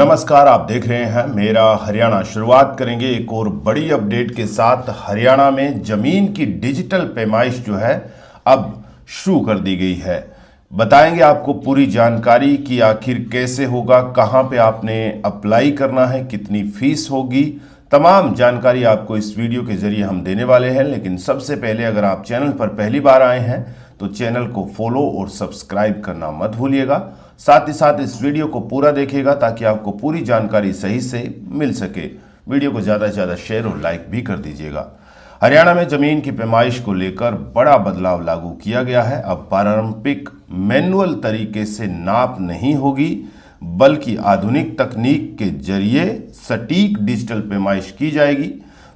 नमस्कार, आप देख रहे हैं मेरा हरियाणा। शुरुआत करेंगे एक और बड़ी अपडेट के साथ। हरियाणा में जमीन की डिजिटल पैमाइश जो है अब शुरू कर दी गई है। बताएंगे आपको पूरी जानकारी कि आखिर कैसे होगा, कहां पे आपने अप्लाई करना है, कितनी फीस होगी, तमाम जानकारी आपको इस वीडियो के जरिए हम देने वाले हैं। लेकिन सबसे पहले अगर आप चैनल पर पहली बार आए हैं तो चैनल को फॉलो और सब्सक्राइब करना मत भूलिएगा। साथ ही साथ इस वीडियो को पूरा देखिएगा ताकि आपको पूरी जानकारी सही से मिल सके। वीडियो को ज़्यादा से ज़्यादा शेयर और लाइक भी कर दीजिएगा। हरियाणा में जमीन की पैमाइश को लेकर बड़ा बदलाव लागू किया गया है। अब पारंपरिक मैनुअल तरीके से नाप नहीं होगी बल्कि आधुनिक तकनीक के जरिए सटीक डिजिटल पैमाइश की जाएगी।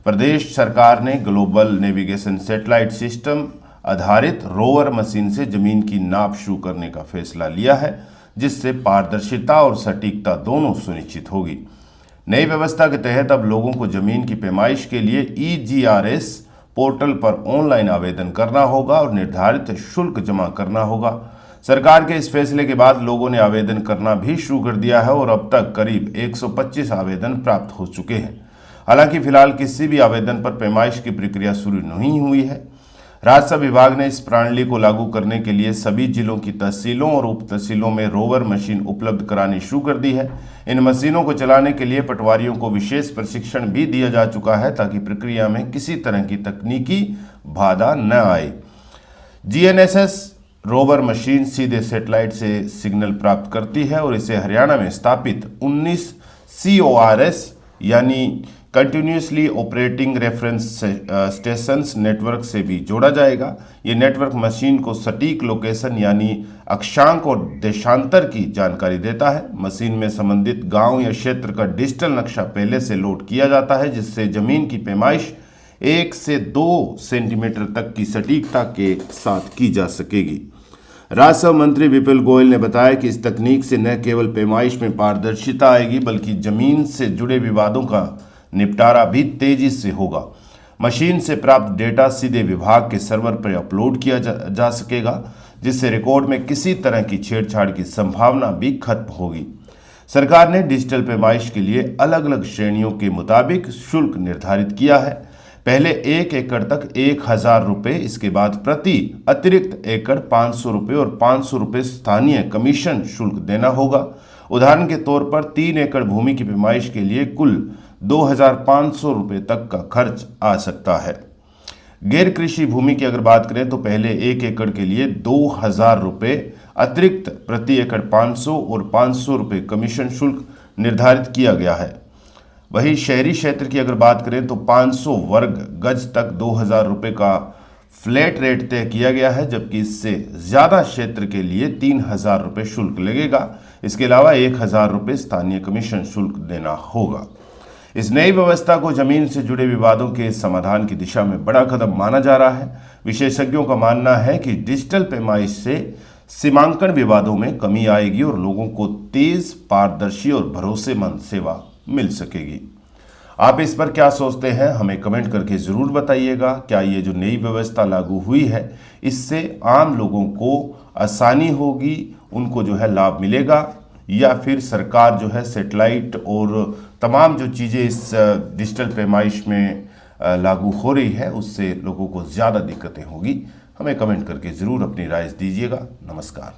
प्रदेश सरकार ने ग्लोबल नेविगेशन सैटेलाइट सिस्टम आधारित रोवर मशीन से जमीन की नाप शुरू करने का फैसला लिया है, जिससे पारदर्शिता और सटीकता दोनों सुनिश्चित होगी। नई व्यवस्था के तहत अब लोगों को जमीन की पैमाइश के लिए EGRS पोर्टल पर ऑनलाइन आवेदन करना होगा और निर्धारित शुल्क जमा करना होगा। सरकार के इस फैसले के बाद लोगों ने आवेदन करना भी शुरू कर दिया है और अब तक करीब 125 आवेदन प्राप्त हो चुके हैं। हालांकि फिलहाल किसी भी आवेदन पर पैमाइश की प्रक्रिया शुरू नहीं हुई है। राजस्व विभाग ने इस प्रणाली को लागू करने के लिए सभी जिलों की तहसीलों और उप तहसीलों में रोवर मशीन उपलब्ध करानी शुरू कर दी है। इन मशीनों को चलाने के लिए पटवारियों को विशेष प्रशिक्षण भी दिया जा चुका है ताकि प्रक्रिया में किसी तरह की तकनीकी बाधा न आए। GNSS रोवर मशीन सीधे सैटेलाइट से सिग्नल प्राप्त करती है और इसे हरियाणा में स्थापित 19 CORS यानी continuously operating reference stations network से भी जोड़ा जाएगा। ये नेटवर्क मशीन को सटीक लोकेशन यानी अक्षांक और देशांतर की जानकारी देता है। मशीन में संबंधित गांव या क्षेत्र का डिजिटल नक्शा पहले से लोड किया जाता है, जिससे जमीन की पैमाइश 1 से 2 सेंटीमीटर तक की सटीकता के साथ की जा सकेगी। राजस्व मंत्री विपुल गोयल ने बताया कि इस तकनीक से न केवल पैमाइश में पारदर्शिता आएगी बल्कि जमीन से जुड़े विवादों का निपटारा भी तेजी से होगा। मशीन से प्राप्त डेटा सीधे विभाग के सर्वर पर अपलोड किया जा सकेगा, जिससे रिकॉर्ड में किसी तरह की छेड़छाड़ की संभावना भी खत्म होगी। सरकार ने डिजिटल पैमाइश के लिए अलग अलग श्रेणियों के मुताबिक शुल्क निर्धारित किया है। पहले 1 एकड़ तक 1000 रुपये, इसके बाद प्रति अतिरिक्त एकड़ 500 रुपये और 500 रुपये स्थानीय कमीशन शुल्क देना होगा। उदाहरण के तौर पर 3 एकड़ भूमि की पैमाइश के लिए कुल 2500 रुपये तक का खर्च आ सकता है। गैर कृषि भूमि की अगर बात करें तो पहले 1 एकड़ के लिए 2000 रुपये अतिरिक्त प्रति एकड़ 500 और 500 रुपये कमीशन शुल्क निर्धारित किया गया है। वहीं शहरी क्षेत्र की अगर बात करें तो 500 वर्ग गज तक 2000 रुपये का फ्लैट रेट तय किया गया है, जबकि इससे ज़्यादा क्षेत्र के लिए 3000 रुपये शुल्क लगेगा। इसके अलावा 1000 रुपये स्थानीय कमीशन शुल्क देना होगा। इस नई व्यवस्था को जमीन से जुड़े विवादों के समाधान की दिशा में बड़ा कदम माना जा रहा है। विशेषज्ञों का मानना है कि डिजिटल पैमाइश से सीमांकन विवादों में कमी आएगी और लोगों को तेज, पारदर्शी और भरोसेमंद सेवा मिल सकेगी। आप इस पर क्या सोचते हैं, हमें कमेंट करके ज़रूर बताइएगा। क्या ये जो नई व्यवस्था लागू हुई है इससे आम लोगों को आसानी होगी, उनको जो है लाभ मिलेगा, या फिर सरकार जो है सैटेलाइट और तमाम जो चीज़ें इस डिजिटल पैमाइश में लागू हो रही है उससे लोगों को ज़्यादा दिक्कतें होगी? हमें कमेंट करके ज़रूर अपनी राय दीजिएगा। नमस्कार।